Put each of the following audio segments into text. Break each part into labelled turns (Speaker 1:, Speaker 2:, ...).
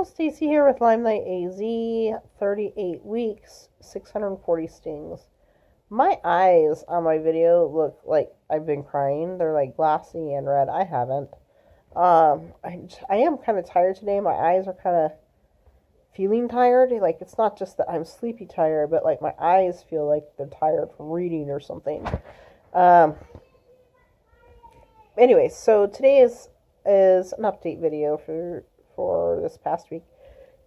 Speaker 1: Hello, Stacy here with Lyme AZ, 38 weeks, 640 stings. My eyes on my video look like I've been crying. They're like glassy and red. I haven't. I am kind of tired today. My eyes are kind of feeling tired. Like, it's not just that I'm sleepy tired, but like my eyes feel like they're tired from reading or something. Um, anyway, so today is an update video for this past week.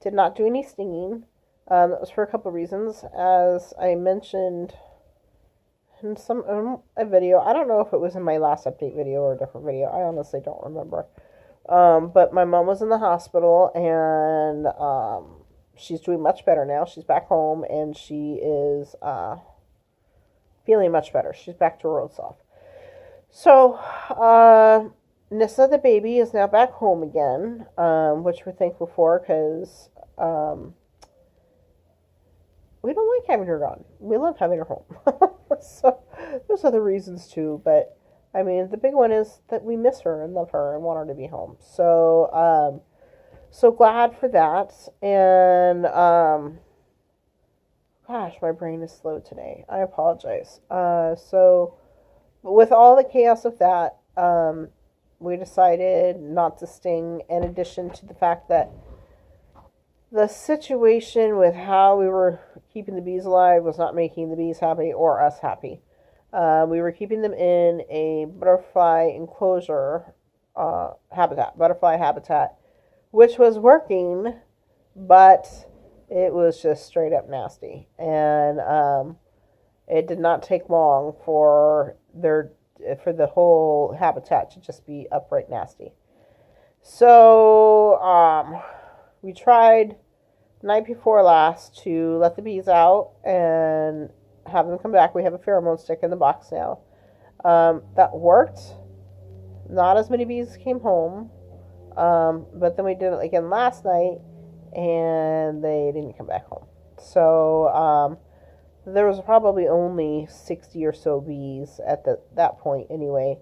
Speaker 1: Did not do any stinging. That was for a couple of reasons. As I mentioned in a video, I don't know if it was in my last update video or a different video. I honestly don't remember. But my mom was in the hospital, and she's doing much better now. She's back home, and she is feeling much better. She's back to her old self. So, Nissa, the baby, is now back home again, which we're thankful for because we don't like having her gone. We love having her home. So, there's other reasons too, but I mean, the big one is that we miss her and love her and want her to be home. So, so glad for that. And, gosh, my brain is slow today. I apologize. So, with all the chaos of that, we decided not to sting, in addition to the fact that the situation with how we were keeping the bees alive was not making the bees happy or us happy. We were keeping them in a butterfly enclosure butterfly habitat, which was working, but it was just straight up nasty. And it did not take long for the whole habitat to just be upright nasty. So we tried the night before last to let the bees out and have them come back. We have a pheromone stick in the box now. That worked. Not as many bees came home. But then we did it again last night, and they didn't come back home. So there was probably only 60 or so bees at that point anyway.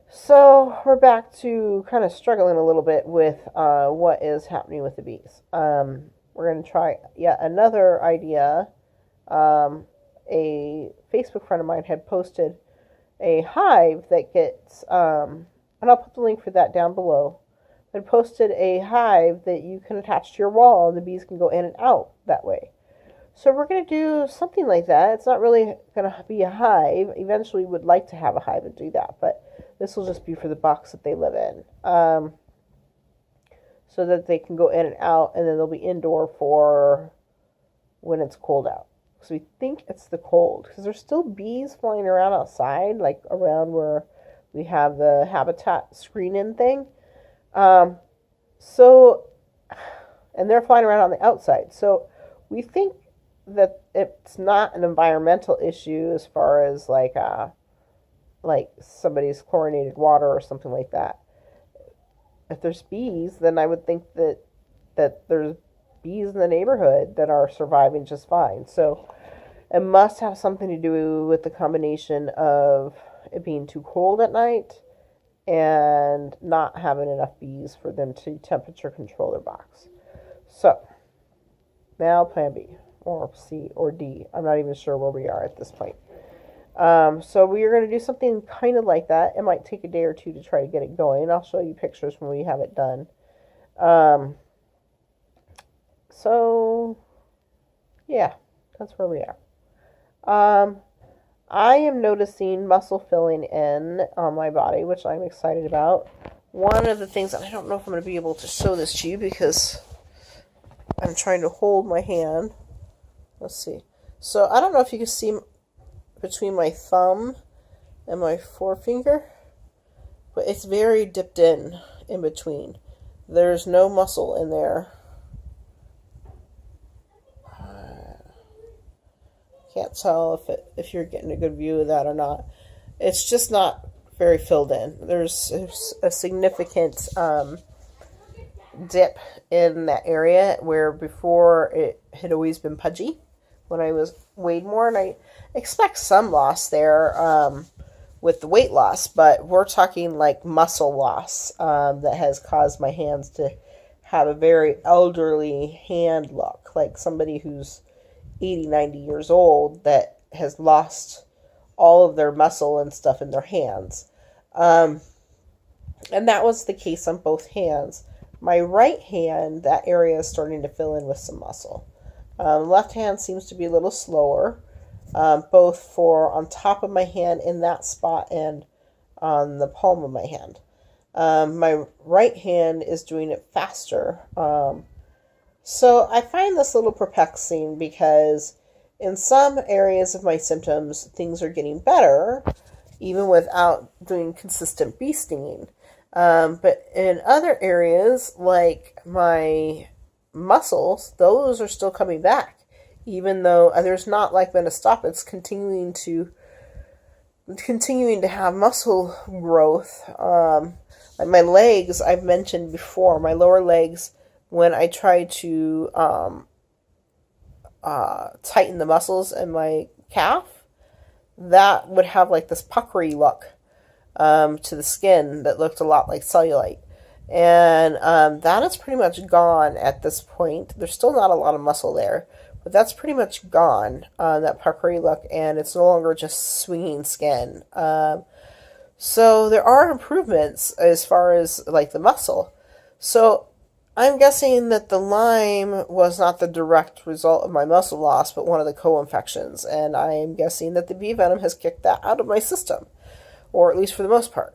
Speaker 1: So we're back to kind of struggling a little bit with what is happening with the bees. We're going to try yet another idea. A Facebook friend of mine had posted a hive that gets, and I'll put the link for that down below, had posted a hive that you can attach to your wall and the bees can go in and out that way. So we're going to do something like that. It's not really going to be a hive. Eventually we would like to have a hive and do that, but this will just be for the box that they live in. So that they can go in and out, and then they'll be indoor for when it's cold out. So we think it's the cold, because there's still bees flying around outside, like around where we have the habitat screen-in thing. And they're flying around on the outside. So we think that it's not an environmental issue as far as like somebody's chlorinated water or something like that. If there's bees, then I would think that there's bees in the neighborhood that are surviving just fine. So it must have something to do with the combination of it being too cold at night and not having enough bees for them to temperature control their box. So now plan B or C or D. I'm not even sure where we are at this point. So we are going to do something kind of like that. It might take a day or two to try to get it going. I'll show you pictures when we have it done. So yeah, that's where we are. I am noticing muscle filling in on my body, which I'm excited about. One of the things, and I don't know if I'm going to be able to show this to you because I'm trying to hold my hand. Let's see. So I don't know if you can see between my thumb and my forefinger, but it's very dipped in between. There's no muscle in there. Can't tell if you're getting a good view of that or not. It's just not very filled in. There's a significant dip in that area where before it had always been pudgy when I weighed more, and I expect some loss there with the weight loss, but we're talking like muscle loss that has caused my hands to have a very elderly hand look, like somebody who's 80, 90 years old that has lost all of their muscle and stuff in their hands. And that was the case on both hands. My right hand, that area is starting to fill in with some muscle. Left hand seems to be a little slower, both for on top of my hand in that spot and on the palm of my hand. My right hand is doing it faster. So I find this a little perplexing because in some areas of my symptoms, things are getting better, even without doing consistent bee stinging. But in other areas, like my muscles, those are still coming back, even though there's not like been a stop. It's continuing to have muscle growth. Like my legs, I've mentioned before, my lower legs, when I try to tighten the muscles in my calf, that would have like this puckery look to the skin that looked a lot like cellulite. And that is pretty much gone at this point. There's still not a lot of muscle there, but that's pretty much gone, that puckery look, and it's no longer just swinging skin. So there are improvements as far as like the muscle. So I'm guessing that the Lyme was not the direct result of my muscle loss, but one of the co-infections. And I am guessing that the bee venom has kicked that out of my system, or at least for the most part.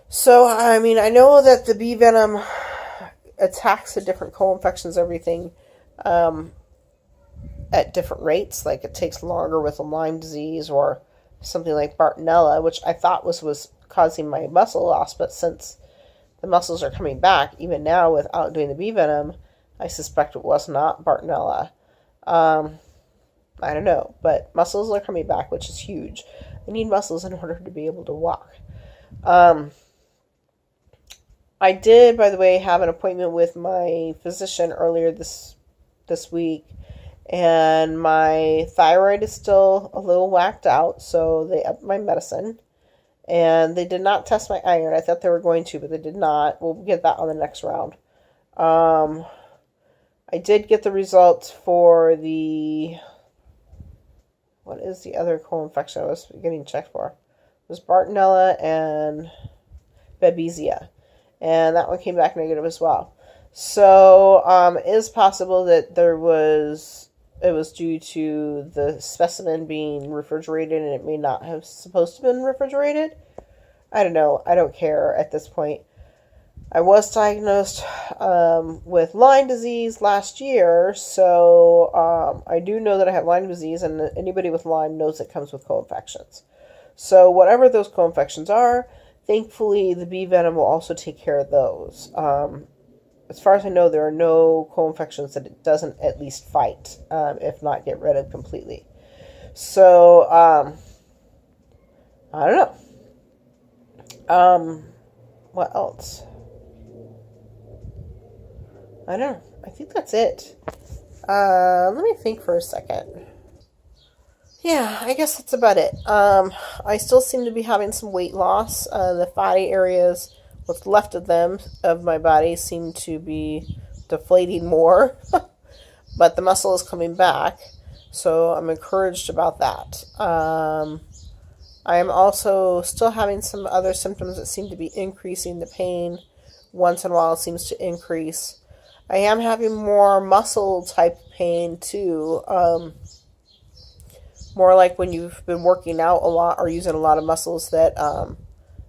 Speaker 1: So, I mean, I know that the bee venom attacks the different co-infections, everything, at different rates. Like it takes longer with a Lyme disease or something like Bartonella, which I thought was causing my muscle loss, but since the muscles are coming back, even now without doing the bee venom, I suspect it was not Bartonella. I don't know, but muscles are coming back, which is huge. I need muscles in order to be able to walk. I did, by the way, have an appointment with my physician earlier this week, and my thyroid is still a little whacked out, so they upped my medicine. And they did not test my iron. I thought they were going to, but they did not. We'll get that on the next round. I did get the results for the... What is the other co-infection I was getting checked for? It was Bartonella and Babesia. And that one came back negative as well. So it is possible that it was due to the specimen being refrigerated and it may not have supposed to have been refrigerated. I don't know. I don't care at this point. I was diagnosed with Lyme disease last year, so I do know that I have Lyme disease, and anybody with Lyme knows it comes with co-infections. So whatever those co-infections are, thankfully the bee venom will also take care of those. As far as I know, there are no co-infections that it doesn't at least fight, if not get rid of completely. So, I don't know. What else? I don't know. I think that's it. Let me think for a second. Yeah, I guess that's about it. I still seem to be having some weight loss. The fatty areas, what's left of them, of my body, seem to be deflating more. But the muscle is coming back, so I'm encouraged about that. I am also still having some other symptoms that seem to be increasing. The pain once in a while seems to increase. I am having more muscle type pain too. More like when you've been working out a lot or using a lot of muscles that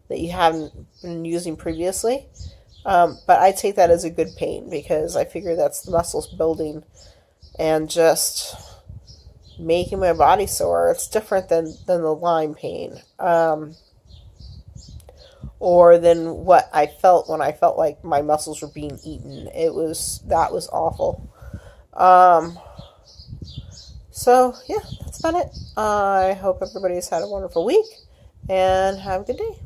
Speaker 1: you haven't been using previously. But I take that as a good pain because I figure that's the muscles building and just making my body sore. It's different than the Lyme pain. Or than what I felt when I felt like my muscles were being eaten. That was awful. So yeah, that's about it. I hope everybody's had a wonderful week and have a good day.